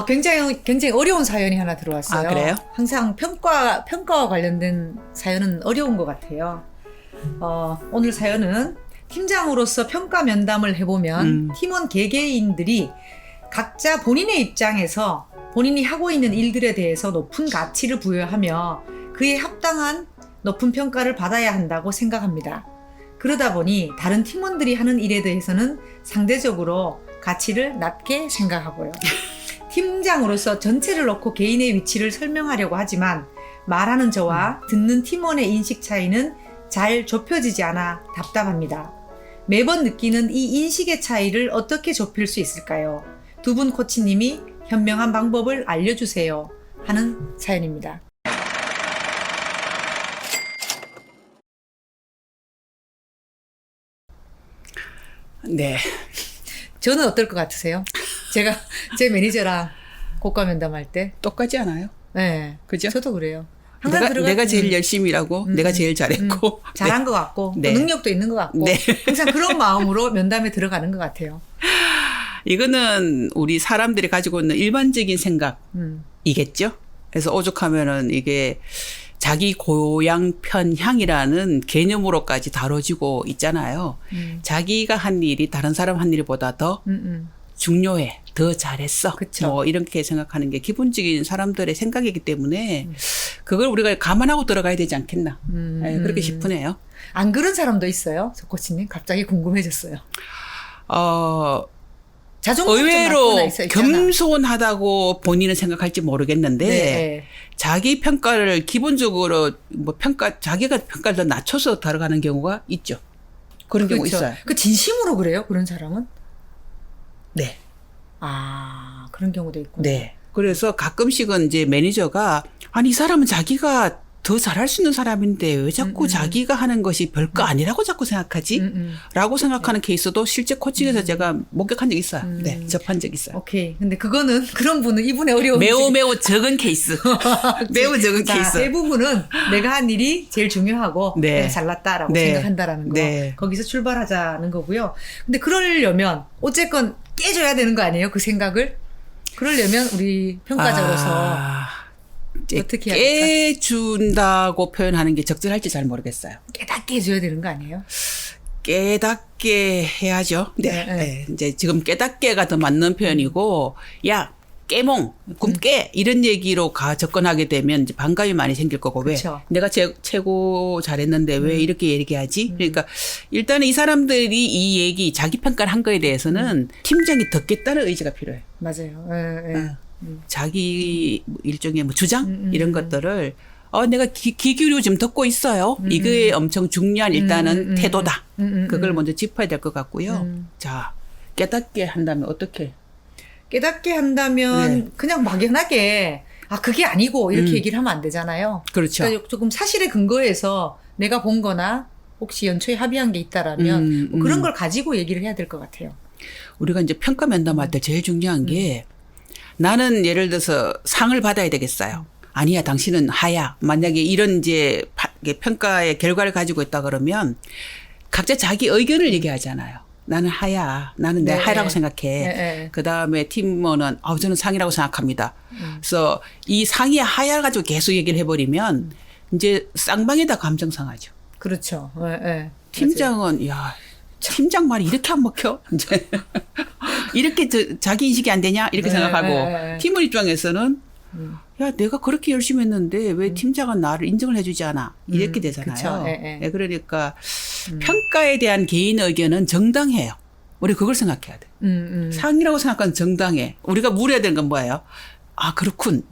굉장히 어려운 사연이 하나 들어왔어요. 아, 그래요? 항상 평가와 관련된 사연은 어려운 것 같아요. 오늘 사연은 팀장으로서 평가 면담을 해보면 팀원 개개인들이 각자 본인의 입장에서 본인이 하고 있는 일들에 대해서 높은 가치를 부여하며 그에 합당한 높은 평가를 받아야 한다고 생각합니다. 그러다 보니 다른 팀원들이 하는 일에 대해서는 상대적으로 가치를 낮게 생각하고요. 팀장으로서 전체를 놓고 개인의 위치를 설명하려고 하지만 말하는 저와 듣는 팀원의 인식 차이는 잘 좁혀지지 않아 답답합니다. 매번 느끼는 이 인식의 차이를 어떻게 좁힐 수 있을까요? 두 분 코치님이 현명한 방법을 알려주세요. 하는 사연입니다. 네. 저는 어떨 것 같으세요? 제가 제 매니저랑 고가 면담할 때. 똑같지 않아요? 네. 그죠? 저도 그래요. 내가 제일 열심히 일하고 내가 제일 잘했고 잘한 네. 것 같고 네. 또 능력도 있는 것 같고 네. 항상 그런 마음으로 면담에 들어가는 것 같아요. 이거는 우리 사람들이 가지고 있는 일반적인 생각이겠죠. 그래서 오죽하면은 이게 자기 고향 편향이라는 개념으로까지 다뤄지고 있잖아요. 자기가 한 일이 다른 사람 한 일보다 더 중요해. 더 잘했어. 그쵸. 뭐 이렇게 생각하는 게 기본적인 사람들의 생각이기 때문에 그걸 우리가 감안하고 들어가야 되지 않겠나. 네, 그렇게 싶으네요. 안 그런 사람도 있어요? 서 코치님 갑자기 궁금해졌어요. 자존감 좀 의외로 낮거나 있잖아. 겸손하다고 본인은 생각할지 모르겠는데 네. 자기 평가를 기본적으로 자기가 평가를 더 낮춰서 들어가는 경우가 있죠. 그런 경우 그렇죠. 있어요. 그 진심으로 그래요? 그런 사람은? 네. 그런 경우도 있구나. 네. 그래서 가끔씩은 이제 매니저가 아니 이 사람은 자기가 더 잘할 수 있는 사람인데 왜 자꾸 자기가 하는 것이 별거 아니라고 자꾸 생각하지? 라고 생각하는 케이스도 실제 코칭에서 제가 목격한 적이 있어요. 네. 접한 적이 있어요. 오케이. 근데 그런 분은 이분의 어려운 매우 적은 케이스. 매우 적은 케이스. 대부분은 내가 한 일이 제일 중요하고 네. 내가 잘났다라고 네. 생각한다라는 거. 네. 거기서 출발하자는 거고요. 근데 그러려면 어쨌건 깨줘야 되는 거 아니에요? 그 생각을? 그러려면 우리 평가자로서 어떻게 해야 될까? 깨준다고 표현하는 게 적절할지 잘 모르겠어요. 깨닫게 해줘야 되는 거 아니에요? 깨닫게 해야죠. 네. 네. 이제 지금 깨닫게가 더 맞는 표현이고, 야, 깨몽, 꿈 깨, 이런 얘기로 접근하게 되면 이제 반감이 많이 생길 거고, 그쵸. 왜? 내가 최고 잘했는데 왜 이렇게 얘기하지? 그러니까 일단은 이 사람들이 이 얘기, 자기 평가를 한 거에 대해서는 팀장이 듣겠다는 의지가 필요해요. 맞아요. 자기 일종의 뭐 주장 이런 것들을 내가 귀 기울여 좀 듣고 있어요. 이게 엄청 중요한 일단은 태도다. 그걸 먼저 짚어야 될 것 같고요. 자, 깨닫게 한다면 어떻게? 깨닫게 한다면 네. 그냥 막연하게 그게 아니고 이렇게 얘기를 하면 안 되잖아요. 그렇죠. 그러니까 조금 사실에 근거해서 내가 본 거나 혹시 연초에 합의한 게 있다라면 뭐 그런 걸 가지고 얘기를 해야 될 것 같아요. 우리가 이제 평가 면담할 때 제일 중요한 게 나는 예를 들어서 상을 받아야 되겠어요. 아니야, 당신은 하야. 만약에 이런 이제 평가의 결과를 가지고 있다 그러면 각자 자기 의견을 얘기하잖아요. 나는 하야. 나는 내 하라고 생각해. 네. 그 다음에 팀원은 저는 상이라고 생각합니다. 그래서 이 상이 하야 가지고 계속 얘기를 해버리면 이제 쌍방에다 감정 상하죠. 그렇죠. 팀장은 야. 팀장 말이 이렇게 안 먹혀? 이제 이렇게 자기 인식이 안 되냐? 이렇게 생각하고 팀원 입장에서는 야, 내가 그렇게 열심히 했는데 왜 팀장은 나를 인정을 해주지 않아? 이렇게 되잖아요. 그러니까 평가에 대한 개인 의견은 정당해요. 우리 그걸 생각해야 돼. 상이라고 생각하는 정당해. 우리가 물어야 되는 건 뭐예요? 그렇군.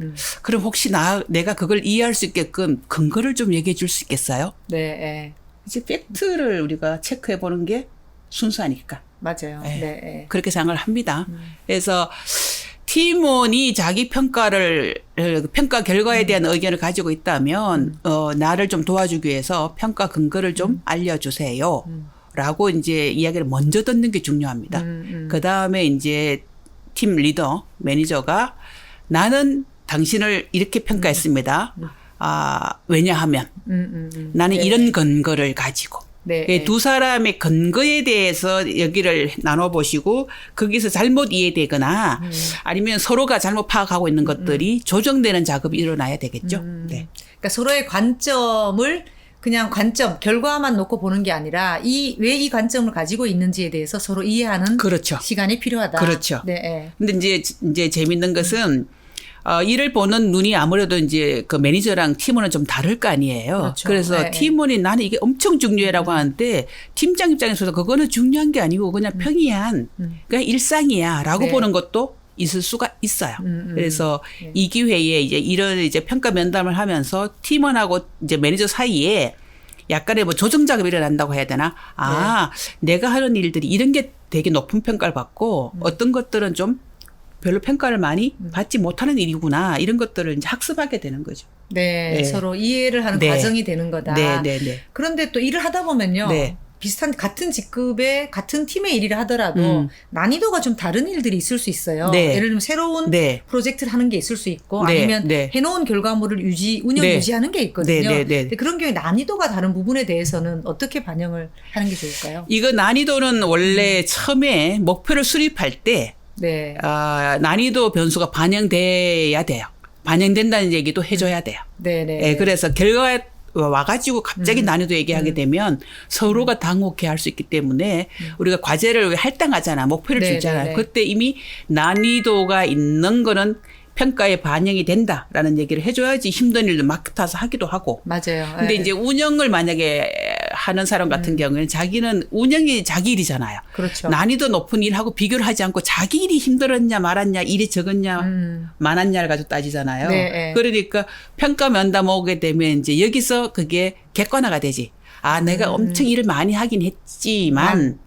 그럼 혹시 내가 그걸 이해할 수 있게끔 근거를 좀 얘기해 줄 수 있겠어요? 네. 이제 팩트를 우리가 체크해 보는 게 순수 아닐까. 맞아요. 네. 그렇게 생각을 합니다. 그래서 팀원이 자기 평가 결과에 대한 의견을 가지고 있다면, 나를 좀 도와주기 위해서 평가 근거를 좀 알려주세요. 라고 이제 이야기를 먼저 듣는 게 중요합니다. 그 다음에 이제 팀 리더, 매니저가 나는 당신을 이렇게 평가했습니다. 왜냐하면 나는 이런 근거를 가지고 네. 예, 두 사람의 근거에 대해서 여기를 나눠보시고 거기서 잘못 이해되거나 아니면 서로가 잘못 파악하고 있는 것들이 조정되는 작업이 일어나야 되겠죠. 네. 그러니까 서로의 관점을 그냥 관점, 결과만 놓고 보는 게 아니라 왜 이 관점을 가지고 있는지에 대해서 서로 이해하는 그렇죠. 시간이 필요하다. 그렇죠. 네. 근데 이제 재밌는 것은 일을 보는 눈이 아무래도 이제 그 매니저랑 팀원은 좀 다를 거 아니에요. 그렇죠. 그래서 네. 팀원이 나는 이게 엄청 중요해라고 하는데 팀장 입장에서도 그거는 중요한 게 아니고 그냥 평이한 그냥 일상이야라고 네. 보는 것도 있을 수가 있어요. 그래서 네. 이 기회에 이런 평가 면담을 하면서 팀원하고 이제 매니저 사이에 약간의 뭐 조정 작업이 일어난다고 해야 되나? 내가 하는 일들이 이런 게 되게 높은 평가를 받고 어떤 것들은 좀 별로 평가를 많이 받지 못하는 일이구나. 이런 것들을 이제 학습하게 되는 거죠. 네. 네. 서로 이해를 하는 네. 과정이 되는 거다. 네. 그런데 또 일을 하다 보면요. 네. 비슷한 같은 직급의 같은 팀의 일을 하더라도 난이도가 좀 다른 일들이 있을 수 있어요. 네. 예를 들면 새로운 네. 프로젝트를 하는 게 있을 수 있고 네. 아니면 네. 해놓은 결과물을 운영 네. 유지하는 게 있거든요. 네. 근데 그런 경우에 난이도가 다른 부분에 대해서는 어떻게 반영을 하는 게 좋을까요? 이거 난이도는 원래 처음에 목표를 수립할 때 네. 난이도 변수가 반영돼야 돼요. 반영된다는 얘기도 해줘야 돼요. 네네. 예, 그래서 결과에 와가지고 갑자기 난이도 얘기하게 되면 서로가 당혹해 할 수 있기 때문에 우리가 과제를 왜 할당하잖아. 목표를 네, 주잖아요. 네, 네. 그때 이미 난이도가 있는 거는 평가에 반영이 된다라는 얘기를 해줘야지 힘든 일도 맡아서 하기도 하고. 맞아요. 근데 네. 이제 운영을 만약에 하는 사람 같은 경우에는 자기는 운영이 자기 일이잖아요. 그렇죠. 난이도 높은 일하고 비교를 하지 않고 자기 일이 힘들었냐 말았냐 일이 적었냐 많았냐를 가지고 따지잖아요. 네. 그러니까 평가 면담 오게 되면 이제 여기서 그게 객관화가 되지. 내가 엄청 일을 많이 하긴 했지만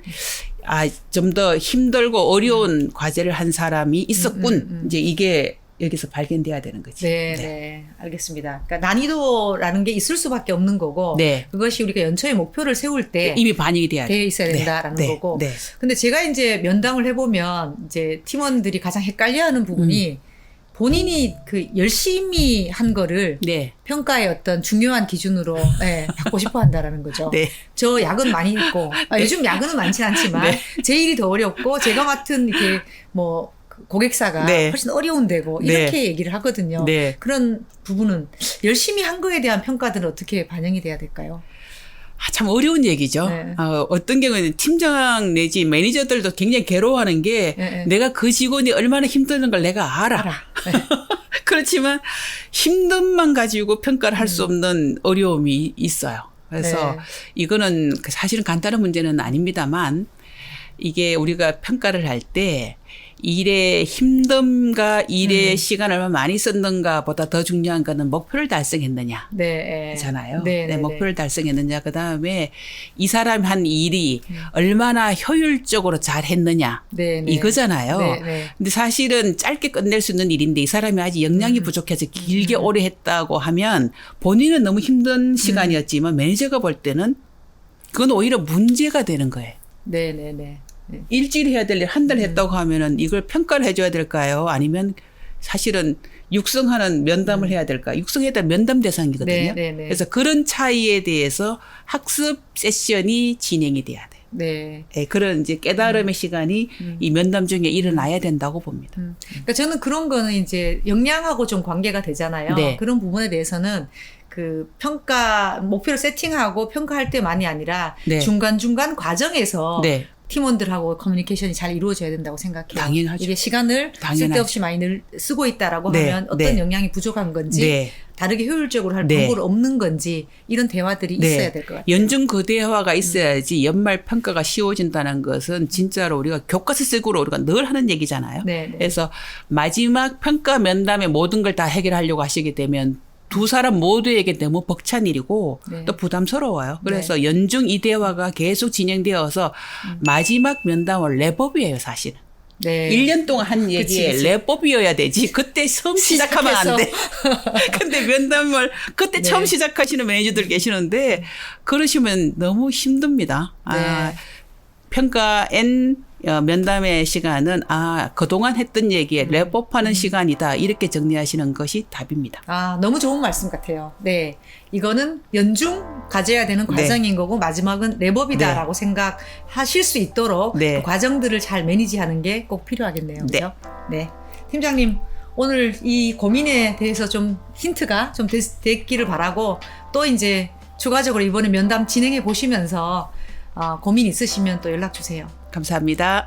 좀 더 힘들고 어려운 과제를 한 사람이 있었군. 이제 이게 여기서 발견돼야 되는 거지. 네. 알겠습니다. 그러니까 난이도라는 게 있을 수밖에 없는 거고, 네. 그것이 우리가 연초에 목표를 세울 때 이미 반영이 돼야 돼 돼. 있어야 된다라는 거고. 네. 근데 제가 이제 면담을 해보면 이제 팀원들이 가장 헷갈려하는 부분이 본인이 그 열심히 한 거를 네. 평가의 어떤 중요한 기준으로 받고 싶어 한다라는 거죠. 네. 저 야근 많이 했고, 요즘 야근은 많진 않지만 네. 제 일이 더 어렵고 제가 맡은 이렇게 뭐 고객사가 네. 훨씬 어려운 데고 이렇게 얘기를 하거든요. 네. 그런 부분은 열심히 한 거에 대한 평가들은 어떻게 반영이 돼야 될까요? 참 어려운 얘기죠. 네. 어떤 경우에는 팀장 내지 매니저들도 굉장히 괴로워하는 게 네. 내가 그 직원이 얼마나 힘드는 걸 내가 알아. 네. 그렇지만 힘듦만 가지고 평가를 할 수 없는 어려움이 있어요. 그래서 네. 이거는 사실은 간단한 문제는 아닙니다만 이게 우리가 평가를 할 때 일의 힘듦과 일의 시간을 얼마나 많이 썼는가 보다 더 중요한 거는 목표를 달성했느냐. 네. 잖아요. 네. 목표를 달성했느냐. 그다음에 이 사람이 한 일이 얼마나 효율적으로 잘 했느냐. 네. 이거잖아요. 네. 근데 사실은 짧게 끝낼 수 있는 일인데 이 사람이 아직 역량이 부족해서 길게 오래 했다고 하면 본인은 너무 힘든 시간이었지만 매니저가 볼 때는 그건 오히려 문제가 되는 거예요. 네. 일주일 해야 될 일 한 달 했다고 하면은 이걸 평가를 해줘야 될까요? 아니면 사실은 육성하는 면담을 해야 될까? 육성해야 될 면담 대상이거든요. 네. 그래서 그런 차이에 대해서 학습 세션이 진행이 돼야 돼요. 네. 그런 이제 깨달음의 시간이 이 면담 중에 일어나야 된다고 봅니다. 그러니까 저는 그런 거는 이제 역량하고 좀 관계가 되잖아요. 네. 그런 부분에 대해서는 그 평가 목표를 세팅하고 평가할 때만이 아니라 네. 중간중간 과정에서 네. 팀원들하고 커뮤니케이션이 잘 이루어져야 된다고 생각해요. 당연하죠. 이게 시간을 당연하죠. 쓸데없이 많이 쓰고 있다라고 네. 하면 어떤 네. 역량이 부족한 건지 네. 다르게 효율적으로 할 네. 방법이 없는 건지 이런 대화들이 있어야 될 것 같아요. 연중 그 대화가 있어야지 연말 평가가 쉬워진다는 것은 진짜로 우리가 교과서식으로 우리가 늘 하는 얘기잖아요. 네. 그래서 마지막 평가 면담에 모든 걸 다 해결하려고 하시게 되면 두 사람 모두에게 너무 벅찬 일이고 네. 또 부담스러워요. 그래서 연중 이 대화가 계속 진행되어서 마지막 면담은 랩업이에요, 사실은. 네. 1년 동안 한 얘기에 그치. 랩업이어야 되지. 그때 처음 시작하면 안 돼. 근데 면담을 그때 네. 처음 시작하시는 매니저들 계시는데 그러시면 너무 힘듭니다. 네. 평가 N 면담의 시간은 그동안 했던 얘기에 랩업하는 시간이다. 이렇게 정리하시는 것이 답입니다. 너무 좋은 말씀 같아요. 네. 이거는 연중 가져야 되는 과정인 거고 마지막은 랩업이다라고 생각하실 수 있도록 그 과정들을 잘 매니지하는 게 꼭 필요하겠네요. 그죠? 네. 팀장님, 오늘 이 고민에 대해서 좀 힌트가 좀 됐기를 바라고 또 이제 추가적으로 이번에 면담 진행해 보시면서 고민 있으시면 또 연락 주세요. 감사합니다.